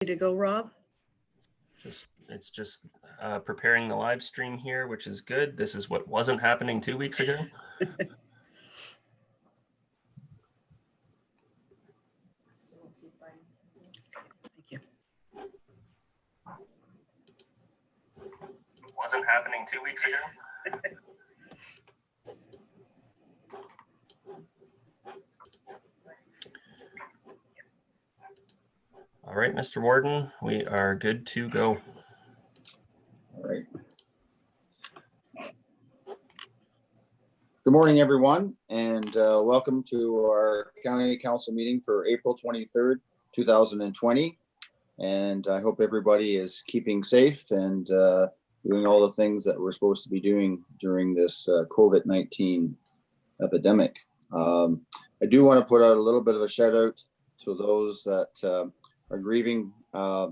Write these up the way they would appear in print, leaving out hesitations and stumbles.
to go, Rob? It's just preparing the live stream here, which is good. This is what wasn't happening 2 weeks ago. Thank you. Wasn't happening 2 weeks ago. All right, Mr. Warden, we are good to go. All right. Good morning, everyone, and welcome to our County Council meeting for April 23rd, 2020. And I hope everybody is keeping safe and doing all the things that we're supposed to be doing during this COVID-19 epidemic. I do want to put out a little bit of a shout out to those that are grieving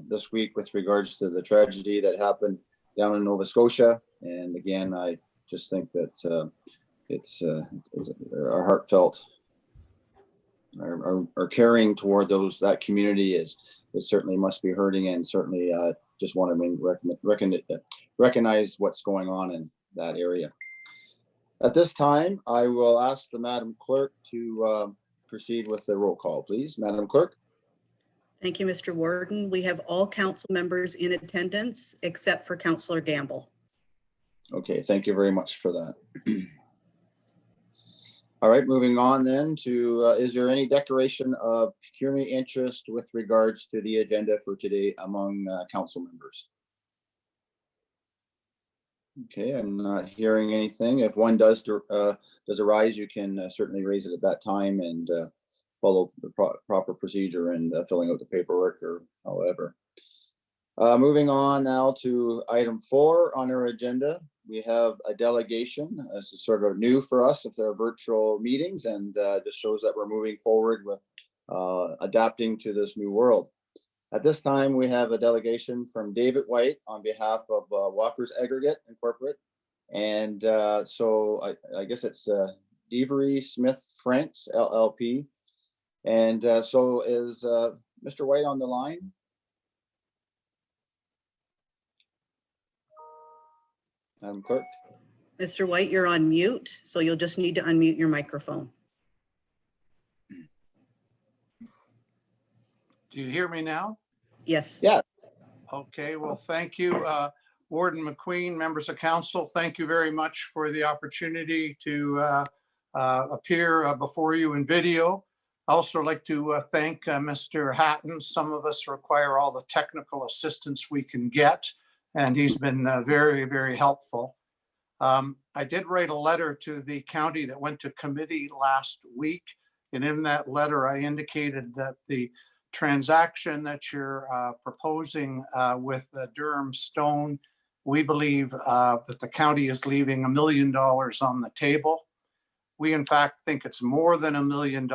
this week with regards to the tragedy that happened down in Nova Scotia. And again, I just think that it's our heartfelt, our caring toward that community is certainly must be hurting, and certainly just want to recognize what's going on in that area. At this time, I will ask the Madam Clerk to proceed with the roll call, please. Madam Clerk. Thank you, Mr. Warden. We have all council members in attendance except for Councillor Gamble. Okay, thank you very much for that. All right, moving on then to, is there any declaration of pecuniary interest with regards to the agenda for today among council members? Okay, I'm not hearing anything. If one does arise, you can certainly raise it at that time and follow the proper procedure and filling out the paperwork or however. Moving on now to item 4 on our agenda. We have a delegation. This is sort of new for us with our virtual meetings, and just shows that we're moving forward with adapting to this new world. At this time, we have a delegation from David White on behalf of Walker's Aggregate Incorporate. And so I guess it's Devery Smith Franks LLP. And so is Mr. White on the line? Madam Clerk. Mr. White, you're on mute, so you'll just need to unmute your microphone. Do you hear me now? Yes. Yeah. Okay, well, thank you, Warden McQueen, members of council. Thank you very much for the opportunity to appear before you in video. I also like to thank Mr. Hatton. Some of us require all the technical assistance we can get, and he's been very, very helpful. I did write a letter to the county that went to committee last week, and in that letter I indicated that the transaction that you're proposing with Durham Stone, we believe that the county is leaving $1 million on the table. We in fact think it's more than $1 million,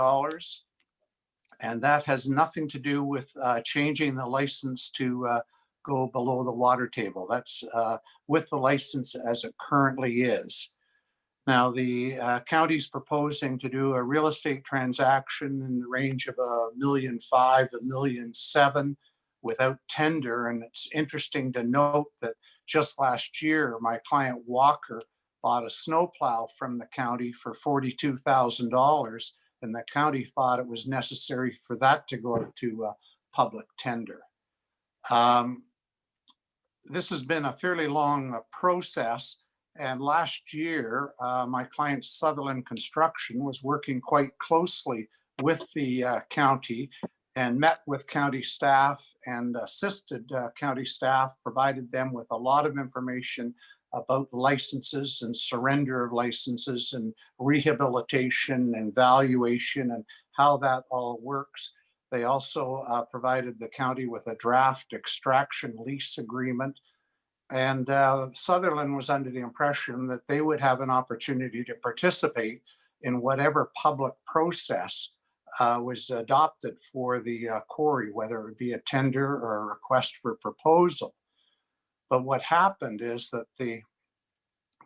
and that has nothing to do with changing the license to go below the water table. That's with the license as it currently is. Now, the county's proposing to do a real estate transaction in the range of $1.5 million, $1.7 million without tender. And it's interesting to note that just last year, my client Walker bought a snowplow from the county for $42,000, and the county thought it was necessary for that to go to public tender. This has been a fairly long process. And last year, my client Sutherland Construction was working quite closely with the county and met with county staff and assisted county staff, provided them with a lot of information about licenses and surrender of licenses and rehabilitation and valuation and how that all works. They also provided the county with a draft extraction lease agreement. And Sutherland was under the impression that they would have an opportunity to participate in whatever public process was adopted for the quarry, whether it would be a tender or a request for proposal. But what happened is that the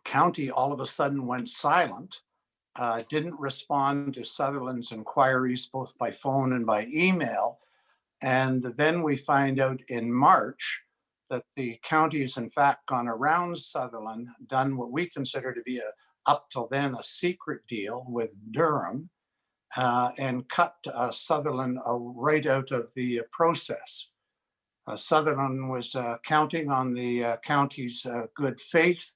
county all of a sudden went silent, didn't respond to Sutherland's inquiries, both by phone and by email. And then we find out in March that the county has in fact gone around Sutherland, done what we consider to be up till then a secret deal with Durham, and cut Sutherland right out of the process. Sutherland was counting on the county's good faith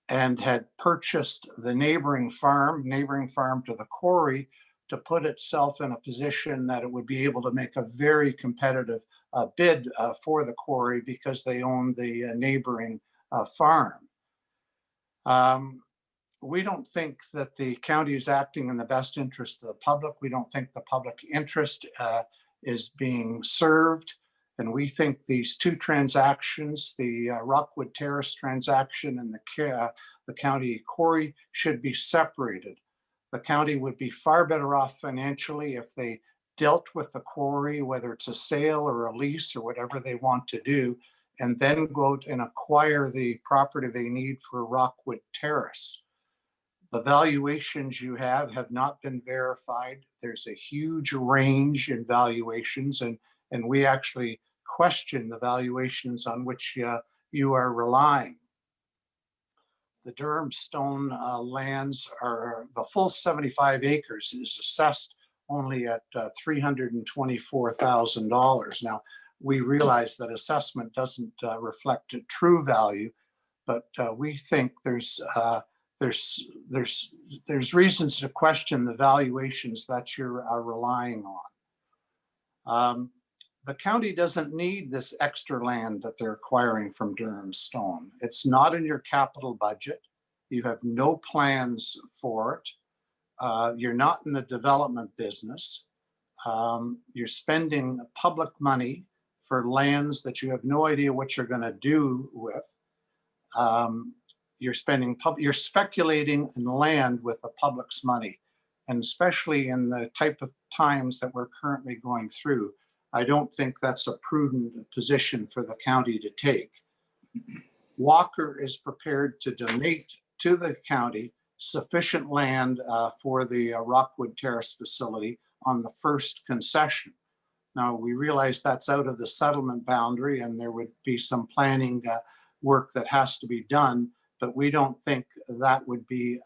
and had purchased the neighboring farm to the quarry, to put itself in a position that it would be able to make a very competitive bid for the quarry because they owned the neighboring farm. We don't think that the county is acting in the best interest of the public. We don't think the public interest is being served. And we think these two transactions, the Rockwood Terrace transaction and the county quarry, should be separated. The county would be far better off financially if they dealt with the quarry, whether it's a sale or a lease or whatever they want to do, and then go out and acquire the property they need for Rockwood Terrace. The valuations you have not been verified. There's a huge range in valuations, and we actually question the valuations on which you are relying. The Durham Stone lands are, the full 75 acres is assessed only at $324,000. Now, we realize that assessment doesn't reflect a true value, but we think there's reasons to question the valuations that you're relying on. The county doesn't need this extra land that they're acquiring from Durham Stone. It's not in your capital budget. You have no plans for it. You're not in the development business. You're spending public money for lands that you have no idea what you're going to do with. You're speculating in land with the public's money, and especially in the type of times that we're currently going through, I don't think that's a prudent position for the county to take. Walker is prepared to donate to the county sufficient land for the Rockwood Terrace facility on the first concession. Now, we realize that's out of the settlement boundary and there would be some planning work that has to be done, but we don't think that would be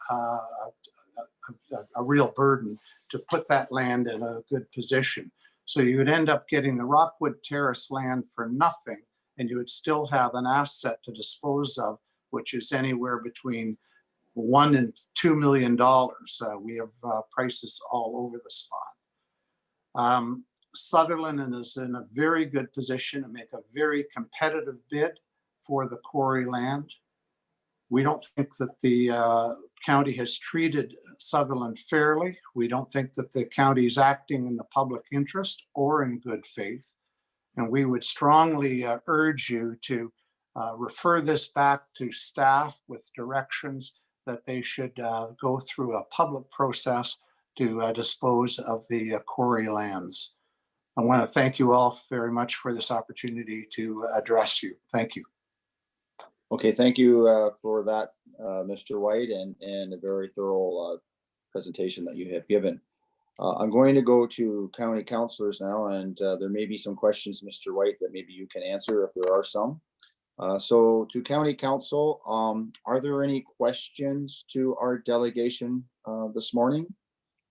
a real burden to put that land in a good position. So you would end up getting the Rockwood Terrace land for nothing, and you would still have an asset to dispose of, which is anywhere between $1 and $2 million. We have prices all over the spot. Sutherland is in a very good position to make a very competitive bid for the quarry land. We don't think that the county has treated Sutherland fairly. We don't think that the county is acting in the public interest or in good faith. And we would strongly urge you to refer this back to staff with directions that they should go through a public process to dispose of the quarry lands. I want to thank you all very much for this opportunity to address you. Thank you. Okay, thank you for that, Mr. White, and a very thorough presentation that you have given. I'm going to go to county councilors now, and there may be some questions, Mr. White, that maybe you can answer if there are some. So to county council, are there any questions to our delegation this morning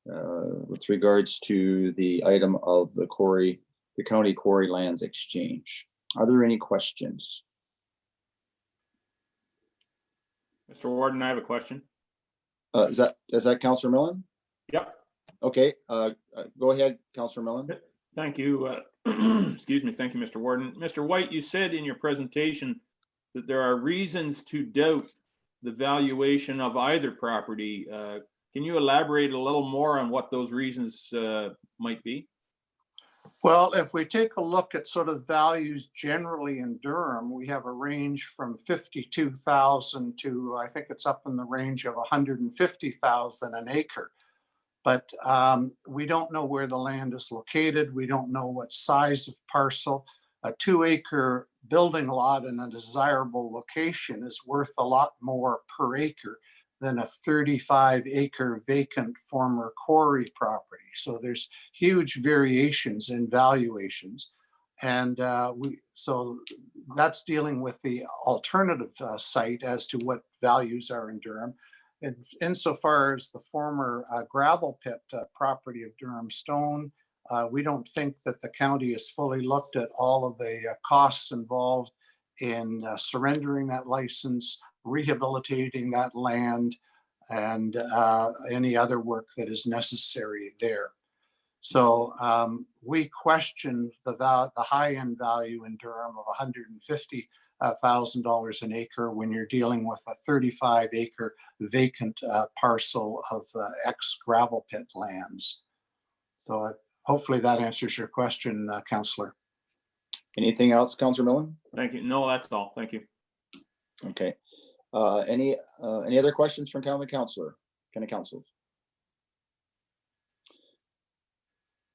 with regards to the item of the county quarry lands exchange? Are there any questions? Mr. Warden, I have a question. Is that Councillor Millen? Yep. Okay, go ahead, Councillor Millen. Thank you. Excuse me. Thank you, Mr. Warden. Mr. White, you said in your presentation that there are reasons to doubt the valuation of either property. Can you elaborate a little more on what those reasons might be? Well, if we take a look at sort of values generally in Durham, we have a range from 52,000 to, I think it's up in the range of 150,000 an acre. But we don't know where the land is located. We don't know what size of parcel. A 2-acre building lot in a desirable location is worth a lot more per acre than a 35-acre vacant former quarry property. So there's huge variations in valuations. And so that's dealing with the alternative site as to what values are in Durham. And insofar as the former gravel pit property of Durham Stone, we don't think that the county has fully looked at all of the costs involved in surrendering that license, rehabilitating that land, and any other work that is necessary there. So we question the high-end value in Durham of $150,000 an acre when you're dealing with a 35-acre vacant parcel of ex-gravel pit lands. So hopefully that answers your question, Councillor. Anything else, Councillor Millen? Thank you. No, that's all. Thank you. Okay. Any other questions from county councillors?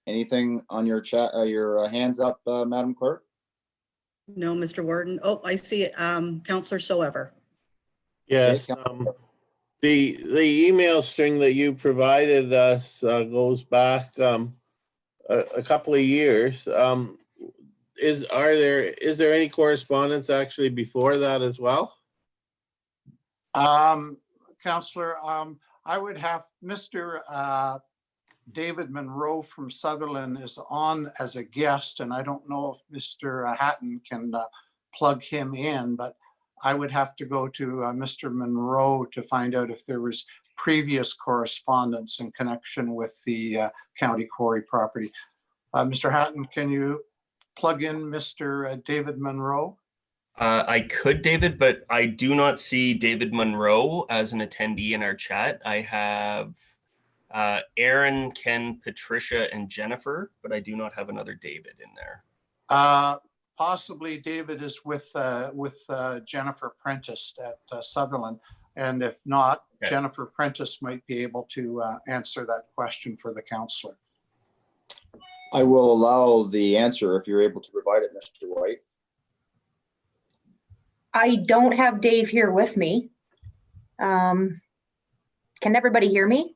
Anything on your chat, your hands up, Madam Clerk? No, Mr. Warden. Oh, I see it. Councillor Soever. Yes, the email string that you provided us goes back a couple of years. Is there any correspondence actually before that as well? Councillor, I would have Mr. David Munro from Sutherland is on as a guest, and I don't know if Mr. Hatton can plug him in, but I would have to go to Mr. Munro to find out if there was previous correspondence in connection with the county quarry property. Mr. Hatton, can you plug in Mr. David Munro? I could, David, but I do not see David Munro as an attendee in our chat. I have Aaron, Ken, Patricia, and Jennifer, but I do not have another David in there. Possibly David is with Jennifer Prentice at Sutherland. And if not, okay. Jennifer Prentice might be able to answer that question for the councillor. I will allow the answer if you're able to provide it, Mr. White. I don't have Dave here with me. Can everybody hear me?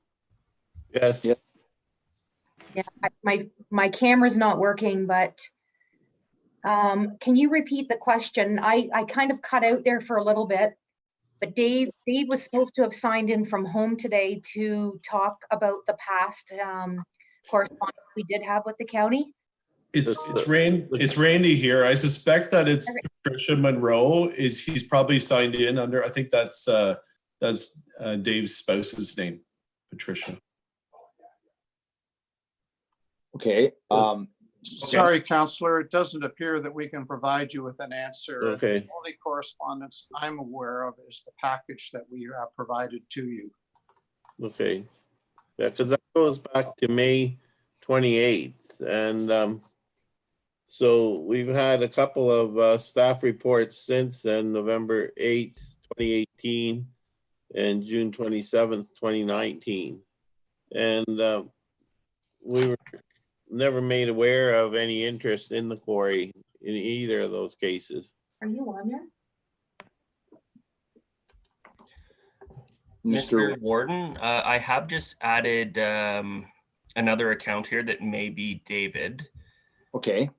Yes. Yep. Yeah, my camera's not working, but can you repeat the question? I kind of cut out there for a little bit, but Dave was supposed to have signed in from home today to talk about the past correspondence we did have with the county. It's Randy here. I suspect that it's Patricia Munro. He's probably signed in under, I think that's Dave's spouse's name, Patricia. Okay. Sorry, councillor, it doesn't appear that we can provide you with an answer. Okay. The only correspondence I'm aware of is the package that we provided to you. Okay. Yeah, because that goes back to May 28th. And so we've had a couple of staff reports since then, November 8th, 2018 and June 27th, 2019. And we were never made aware of any interest in the quarry in either of those cases. Are you on there? Mr. Warden, I have just added another account here that may be David. Okay.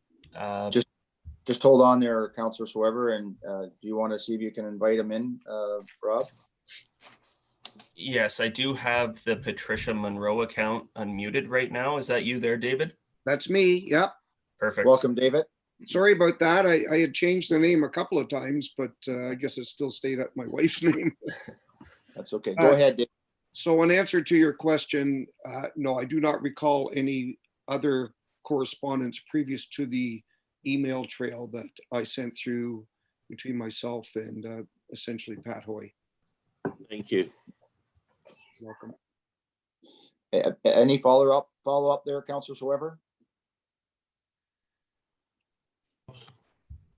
Just hold on there, Councillor Soever, and do you want to see if you can invite him in, Rob? Yes, I do have the Patricia Munro account unmuted right now. Is that you there, David? That's me. Yeah. Perfect. Welcome, David. Sorry about that. I had changed the name a couple of times, but I guess it still stayed at my wife's name. That's okay. Go ahead, David. So in answer to your question, no, I do not recall any other correspondence previous to the email trail that I sent through between myself and essentially Pat Hoy. Thank you. Welcome. Any follow-up there, Councillor Soever?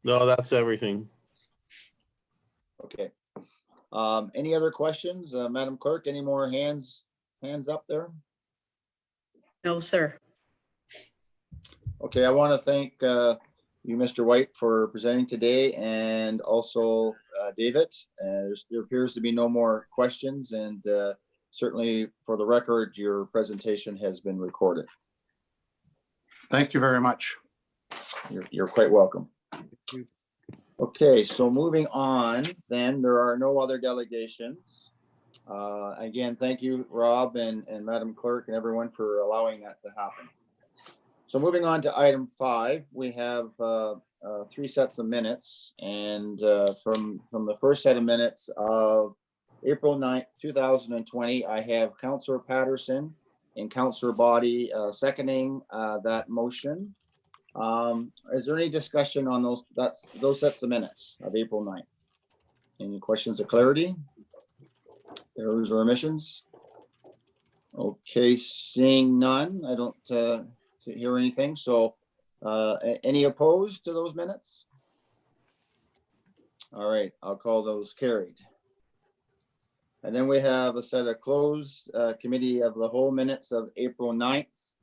No, that's everything. Okay. Any other questions, Madam Clerk? Any more hands up there? No, sir. Okay, I want to thank you, Mr. White, for presenting today, and also David. There appears to be no more questions, and certainly for the record, your presentation has been recorded. Thank you very much. You're quite welcome. you. Okay, so moving on, then there are no other delegations. Again, thank you, Rob and Madam Clerk and everyone for allowing that to happen. So moving on to item 5, we have 3 sets of minutes, and from the first set of minutes of April 9th, 2020, I have Councillor Patterson and Councillor Body seconding that motion. Is there any discussion on those sets of minutes of April 9th? Any questions or clarity? Errors or omissions? Okay, seeing none, I don't hear anything. So any opposed to those minutes? All right, I'll call those carried. And then we have a set of closed committee of the whole minutes of April 9th.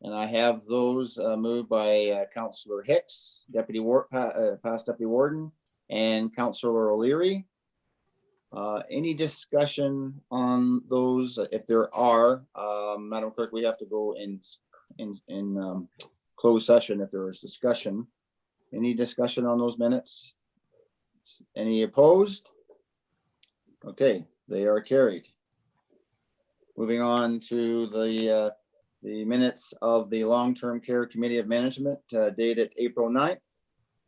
And I have those moved by Councillor Hicks, past Deputy Warden, and Councillor O'Leary. Any discussion on those? If there are, Madam Clerk, we have to go in closed session if there is discussion. Any discussion on those minutes? Any opposed? Okay, they are carried. Moving on to the minutes of the Long-Term Care Committee of Management dated April 9th.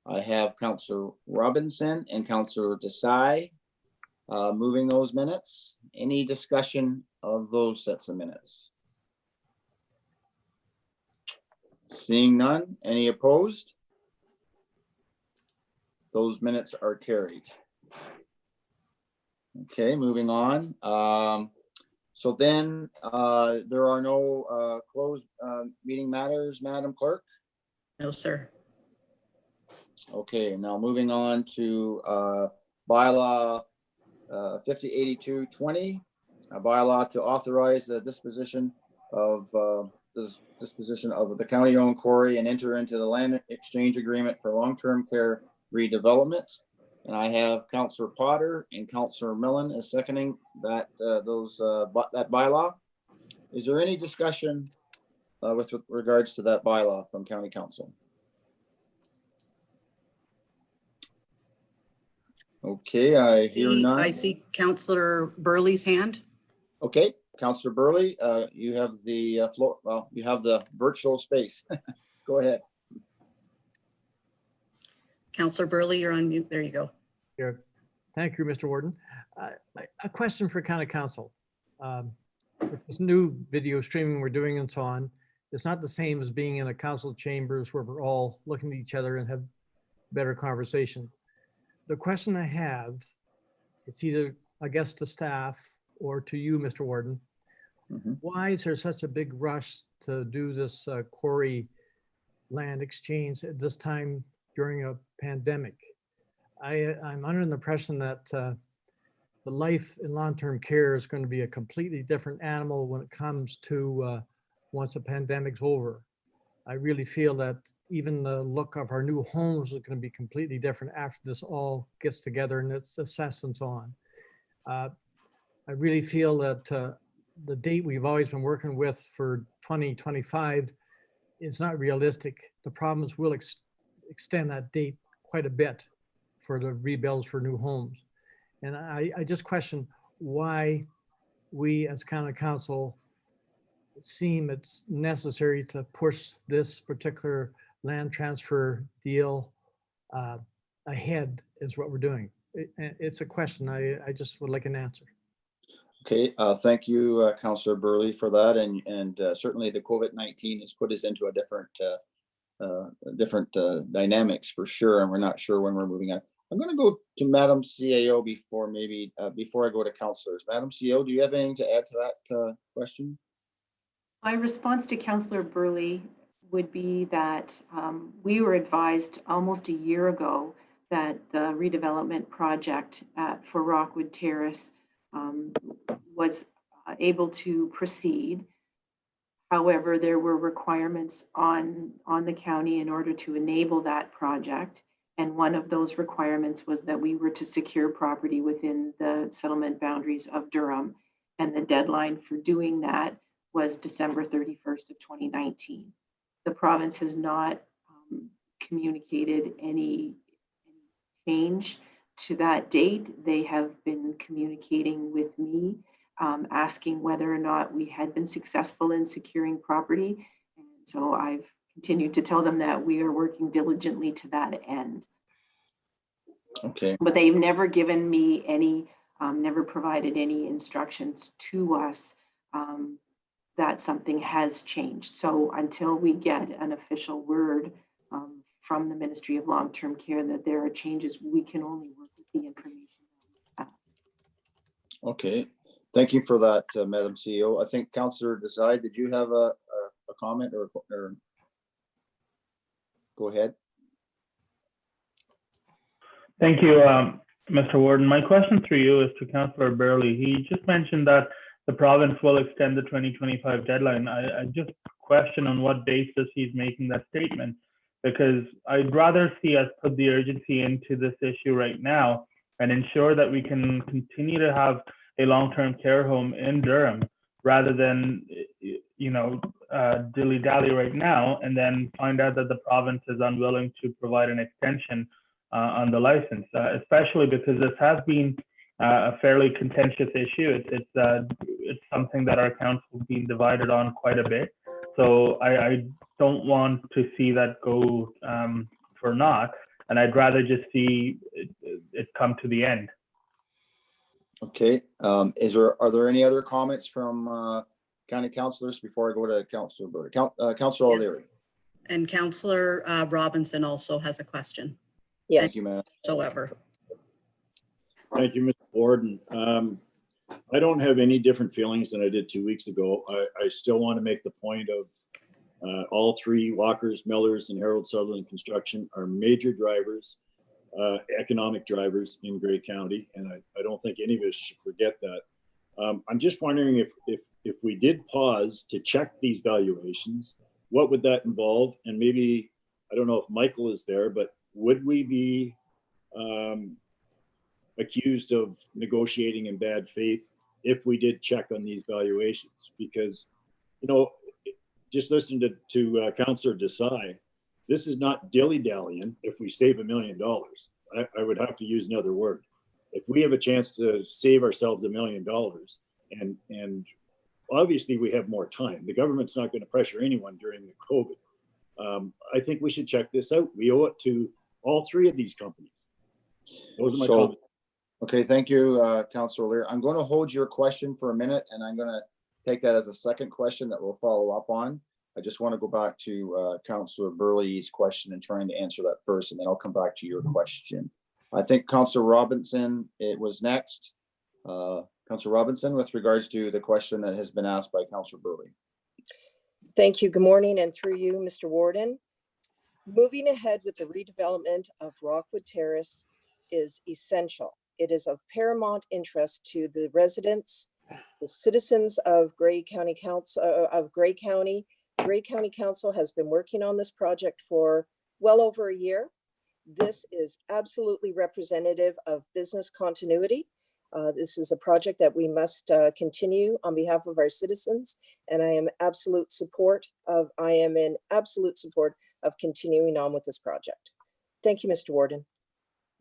I have Councillor Robinson and Councillor Desai moving those minutes. Any discussion of those sets of minutes? Seeing none, any opposed? Those minutes are carried. Okay, moving on. So then there are no closed meeting matters, Madam Clerk. No, sir. Okay, now moving on to bylaw 508220, a bylaw to authorize the disposition of the county-owned quarry and enter into the land exchange agreement for long-term care redevelopment. And I have Councillor Potter and Councillor Millen as seconding that that bylaw. Is there any discussion with regards to that bylaw from County Council? Okay, I hear none. I see Councillor Burley's hand. Okay, Councillor Burley, you have the floor. Well, you have the virtual space. Go ahead. Councillor Burley, you're on mute. There you go. Here. Thank you, Mr. Warden. A question for County Council. With this new video streaming we're doing and so on, it's not the same as being in a council chambers where we're all looking at each other and have better conversation. The question I have, it's either, I guess, to staff or to you, Mr. Warden. Why is there such a big rush to do this quarry land exchange at this time during a pandemic? I'm under the impression that the life in long-term care is going to be a completely different animal when it comes to once the pandemic's over. I really feel that even the look of our new homes is going to be completely different after this all gets together and it's assessed and so on. I really feel that the date we've always been working with for 2025 is not realistic. The problems will extend that date quite a bit for the rebuilds for new homes. And I just question why we as County Council seem it's necessary to push this particular land transfer deal ahead is what we're doing. It's a question I just would like an answer. Okay, thank you, Councillor Burley, for that. And certainly the COVID-19 has put us into a different dynamics for sure, and we're not sure when we're moving on. I'm going to go to Madam CAO before I go to councillors. Madam CAO, do you have anything to add to that question? My response to Councillor Burley would be that we were advised almost a year ago that the redevelopment project for Rockwood Terrace was able to proceed. However, there were requirements on the county in order to enable that project. And one of those requirements was that we were to secure property within the settlement boundaries of Durham. And the deadline for doing that was December 31st of 2019. The province has not communicated any change to that date. They have been communicating with me, asking whether or not we had been successful in securing property. And so I've continued to tell them that we are working diligently to that end. Okay, But they've never given me any, never provided any instructions to us that something has changed. So until we get an official word from the Ministry of Long-Term Care that there are changes, we can only work with the information that we have. okay. Thank you for that, Madam CEO. I think Councillor Desai, did you have a comment or go ahead? Thank you, Mr. Warden. My question through you is to Councillor Burley. He just mentioned that the province will extend the 2025 deadline. I just question on what basis he's making that statement, because I'd rather see us put the urgency into this issue right now and ensure that we can continue to have a long-term care home in Durham, rather than, dilly-dally right now and then find out that the province is unwilling to provide an extension on the license, especially because this has been a fairly contentious issue. It's something that our council has been divided on quite a bit. So I don't want to see that go for naught, and I'd rather just see it come to the end. Okay, are there any other comments from county councillors before I go to Councillor Burley? Councillor Yes. O'Leary. And Councillor Robinson also has a question. Thank Yes, you, ma'am. Whatsoever. Thank you, Mr. Warden. I don't have any different feelings than I did 2 weeks ago. I still want to make the point of all three, Walkers, Millers, and Harold Sutherland Construction, are major drivers, economic drivers in Grey County, and I don't think any of us should forget that. I'm just wondering if we did pause to check these valuations, what would that involve? And maybe, I don't know if Michael is there, but would we be accused of negotiating in bad faith if we did check on these valuations? Because, just listen to Councillor Desai, this is not dilly-dallying if we save $1 million. I would have to use another word. If we have a chance to save ourselves $1 million, and obviously we have more time, the government's not going to pressure anyone during the COVID. I think we should check this out. We owe it to all three of these companies. Those are my comments. Okay, thank you, Councillor O'Leary. I'm going to hold your question for a minute, and I'm going to take that as a second question that we'll follow up on. I just want to go back to Councillor Burley's question and trying to answer that first, and then I'll come back to your question. I think Councillor Robinson, it was next. Councillor Robinson, with regards to the question that has been asked by Councillor Burley. thank you. Good morning, and through you, Mr. Warden. Moving ahead with the redevelopment of Rockwood Terrace is essential. It is of paramount interest to the residents, the citizens of Grey County Council, Grey County. Grey County Council has been working on this project for well over a year. This is absolutely representative of business continuity. This is a project that we must continue on behalf of our citizens, and I am in absolute support of continuing on with this project. Thank you, Mr. Warden.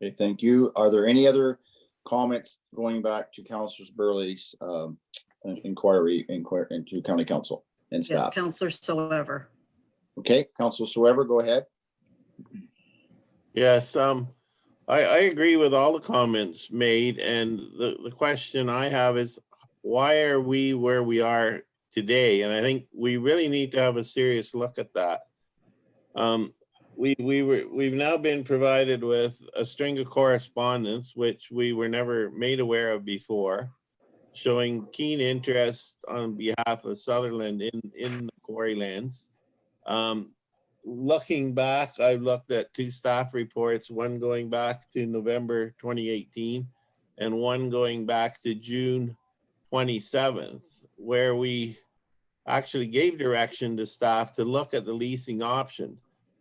Okay, thank you. Are there any other comments going back to Councillor Burley's inquiry into County Council and Yes, staff? Councillor Soever. Okay, Councillor Soever, go ahead. Yes, I agree with all the comments made, and the question I have is, why are we where we are today? And I think we really need to have a serious look at that. We've now been provided with a string of correspondence, which we were never made aware of before, showing keen interest on behalf of Sutherland in the quarry lands. Looking back, I've looked at two staff reports, one going back to November 2018 and one going back to June 27th, where we actually gave direction to staff to look at the leasing option.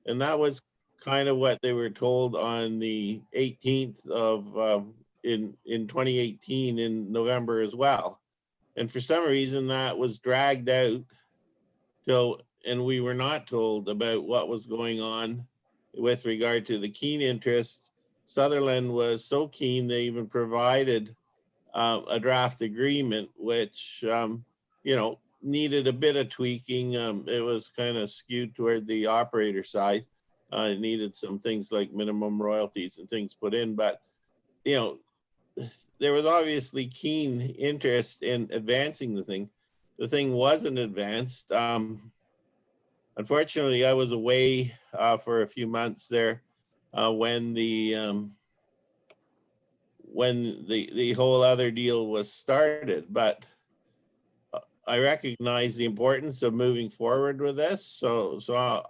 And that was kind of what they were told on the 18th of in 2018 in November as well. And for some reason that was dragged out till, and we were not told about what was going on with regard to the keen interest. Sutherland was so keen, they even provided a draft agreement, which, you know, needed a bit of tweaking. It was kind of skewed toward the operator side. It needed some things like minimum royalties and things put in, but, you know, there was obviously keen interest in advancing the thing. The thing wasn't advanced. Unfortunately, I was away for a few months there when the whole other deal was started. But I recognize the importance of moving forward with this. So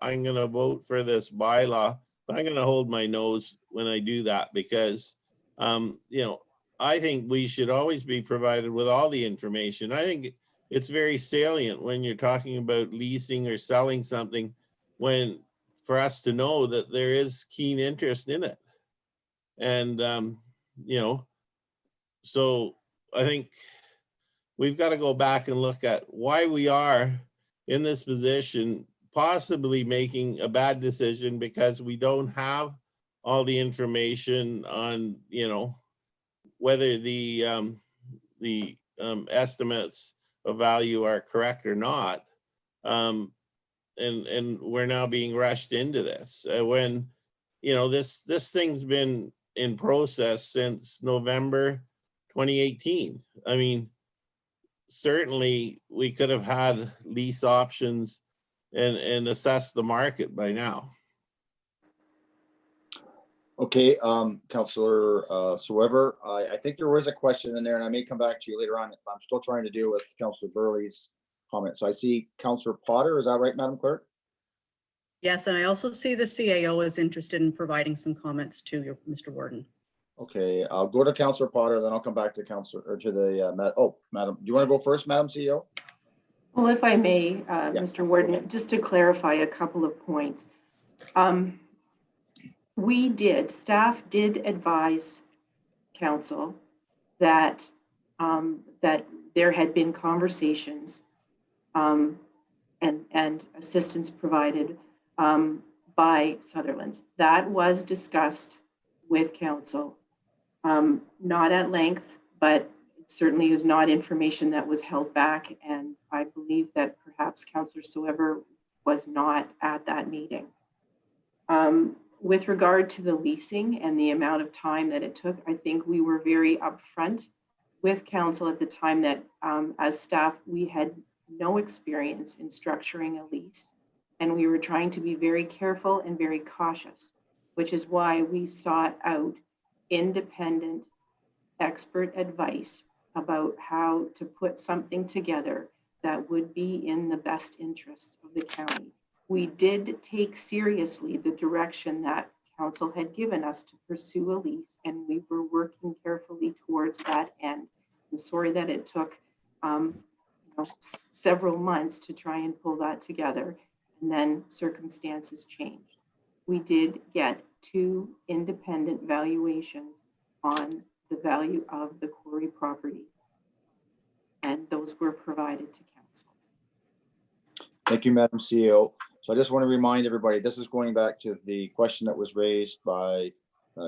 I'm going to vote for this bylaw, but I'm going to hold my nose when I do that because, you know, I think we should always be provided with all the information. I think it's very salient when you're talking about leasing or selling something, when for us to know that there is keen interest in it. And, you know, so I think we've got to go back and look at why we are in this position, possibly making a bad decision because we don't have all the information on, you know, whether the estimates of value are correct or not. And we're now being rushed into this when, you know, this thing's been in process since November 2018. I mean, certainly we could have had lease options and assessed the market by now. Okay, Councillor Swever, I think there was a question in there, and I may come back to you later on. I'm still trying to deal with Councillor Burley's comment. So I see Councillor Potter. Is that right, Madam Clerk? Yes, and I also see the CAO is interested in providing some comments to you, Mr. Warden. Okay, I'll go to Councillor Potter, then I'll come back to Councillor, or to the, Madam, do you want to go first, Madam CEO? Well, if I may, Mr. Warden, just to clarify a couple of points. Staff did advise council that that there had been conversations and assistance provided by Sutherland. That was discussed with council, not at length, but it certainly was not information that was held back. And I believe that perhaps Councillor Swever was not at that meeting. With regard to the leasing and the amount of time that it took, I think we were very upfront with council at the time that as staff, we had no experience in structuring a lease. And we were trying to be very careful and very cautious, which is why we sought out independent expert advice about how to put something together that would be in the best interests of the county. We did take seriously the direction that council had given us to pursue a lease, and we were working carefully towards that end. I'm sorry that it took several months to try and pull that together, and then circumstances changed. We did get 2 independent valuations on the value of the quarry property, and those were provided to council. Thank you, Madam CEO. So I just want to remind everybody, this is going back to the question that was raised by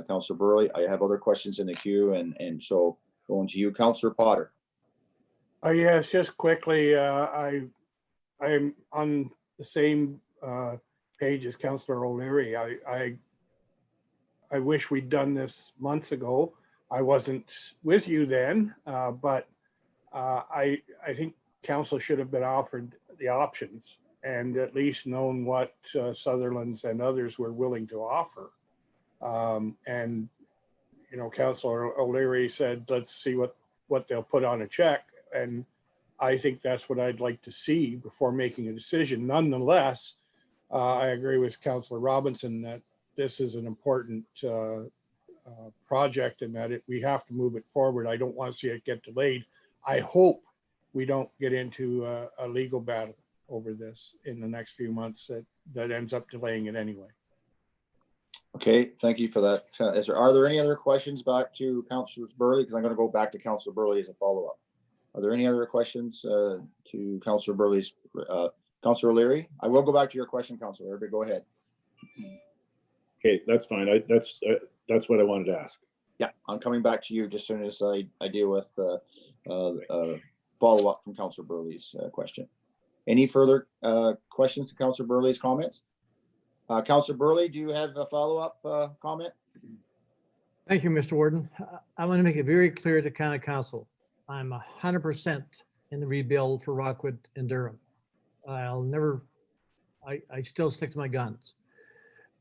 Councillor Burley. I have other questions in the queue, and so going to you, Councillor Potter. Yes, just quickly, I'm on the same page as Councillor O'Leary. I wish we'd done this months ago. I wasn't with you then, but I think council should have been offered the options and at least known what Sutherland's and others were willing to offer. And, you know, Councillor O'Leary said, let's see what they'll put on a check. And I think that's what I'd like to see before making a decision. Nonetheless, I agree with Councillor Robinson that this is an important project and that we have to move it forward. I don't want to see it get delayed. I hope we don't get into a legal battle over this in the next few months that ends up delaying it anyway. Okay, thank you for that. Are there any other questions back to Councillor Burley? Because I'm going to go back to Councillor Burley as a follow-up. Are there any other questions to Councillor Burley's? Councillor O'Leary? I will go back to your question, Councillor, but go ahead. Okay, that's fine. That's what I wanted to ask. Yeah, I'm coming back to you just as soon as I deal with follow-up from Councillor Burley's question. Any further questions to Councillor Burley's comments? Councillor Burley, do you have a follow-up comment? Thank you, Mr. Warden. I want to make it very clear to County Council. I'm 100% in the rebuild for Rockwood and Durham. I'll never, I still stick to my guns.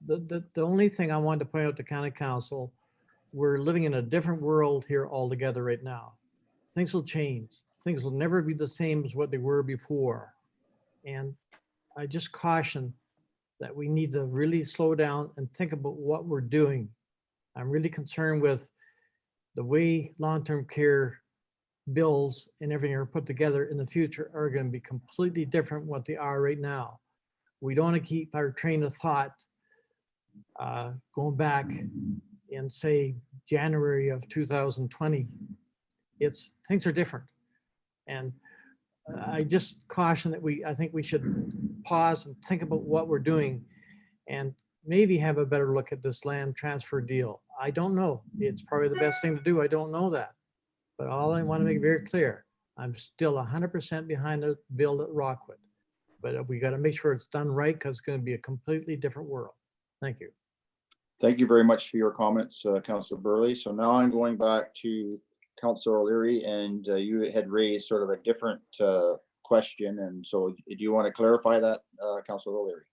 The only thing I wanted to point out to County Council, we're living in a different world here altogether right now. Things will change. Things will never be the same as what they were before. And I just caution that we need to really slow down and think about what we're doing. I'm really concerned with the way long-term care bills and everything are put together in the future are going to be completely different what they are right now. We don't want to keep our train of thought going back in, say, January of 2020. Things are different. And I just caution that I think we should pause and think about what we're doing and maybe have a better look at this land transfer deal. I don't know. It's probably the best thing to do. I don't know that. But all I want to make very clear, I'm still 100% behind the build at Rockwood. But we got to make sure it's done right because it's going to be a completely different world. Thank you. Thank you very much for your comments, Councillor Burley. So now I'm going back to Councillor O'Leary, and you had raised sort of a different question. And so do you want to clarify that, Councillor O'Leary?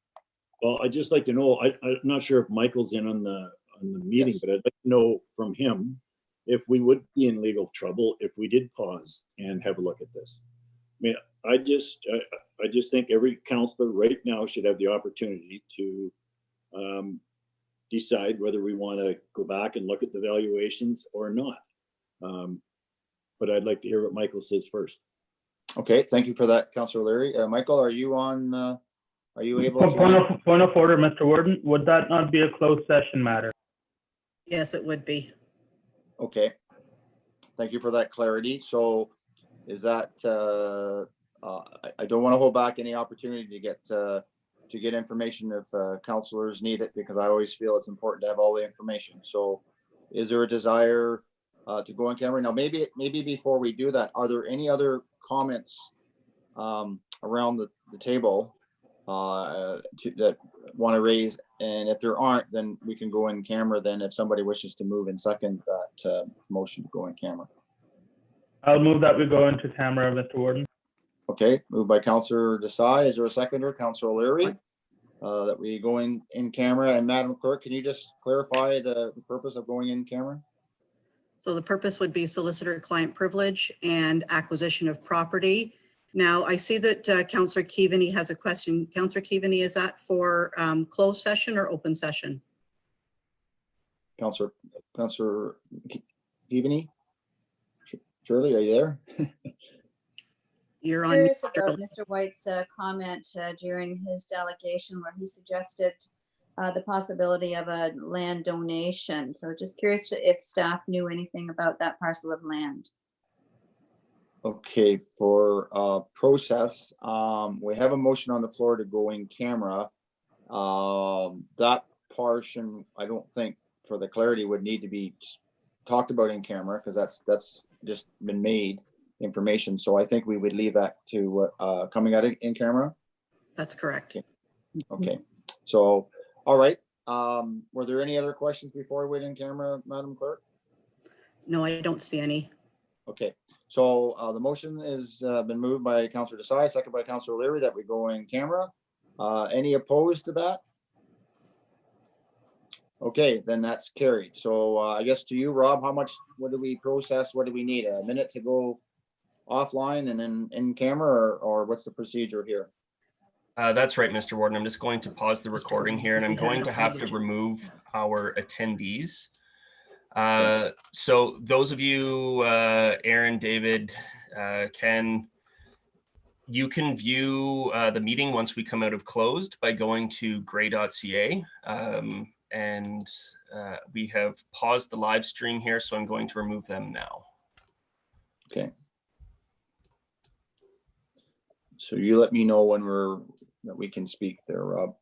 Well, I'd just like to know, I'm not sure if Michael's in on the meeting, Yes. but I'd like to know from him if we would be in legal trouble if we did pause and have a look at this. I mean, I just think every councillor right now should have the opportunity to decide whether we want to go back and look at the valuations or not. But I'd like to hear what Michael says first. Okay, thank you for that, Councillor O'Leary. Michael, are you on? Are you able to? Point of order, Mr. Warden. Would that not be a closed session matter? Yes, it would be. Okay, thank you for that clarity. So is that, I don't want to hold back any opportunity to get information if councillors need it, because I always feel it's important to have all the information. So is there a desire to go on camera? Now, maybe before we do that, are there any other comments around the table that want to raise? And if there aren't, then we can go in camera then if somebody wishes to move and second that motion to go in camera. I'll move that we go into camera, Mr. Warden. Okay, moved by Councillor Desai. Is there a seconder? Councillor O'Leary, that we go in camera. And Madam Clerk, can you just clarify the purpose of going in camera? So the purpose would be solicitor-client privilege and acquisition of property. Now, I see that Councillor Keaveney has a question. Councillor Keaveney, is that for closed session or open session? Councillor Keaveney? Shirley, are you there? You're on. Curious about Mr. White's comment during his delegation where he suggested the possibility of a land donation. So just curious if staff knew anything about that parcel of land. Okay, for process, we have a motion on the floor to go in camera. That portion, I don't think for the clarity would need to be talked about in camera because that's just been made information. So I think we would leave that to coming out in camera. That's correct. Okay, so, all right. Were there any other questions before we went in camera, Madam Clerk? No, I don't see any. Okay, so the motion has been moved by Councillor Desai, second by Councillor O'Leary that we go in camera. Any opposed to that? Okay, then that's carried. So I guess to you, Rob, what do we process? What do we need? A minute to go offline and then in camera, or what's the procedure here? That's right, Mr. Warden. I'm just going to pause the recording here, and I'm going to have to remove our attendees. So those of you, Aaron, David, Ken, you can view the meeting once we come out of closed by going to gray.ca. And we have paused the live stream here, so I'm going to remove them now. Okay. So you let me know when we can speak there, Rob.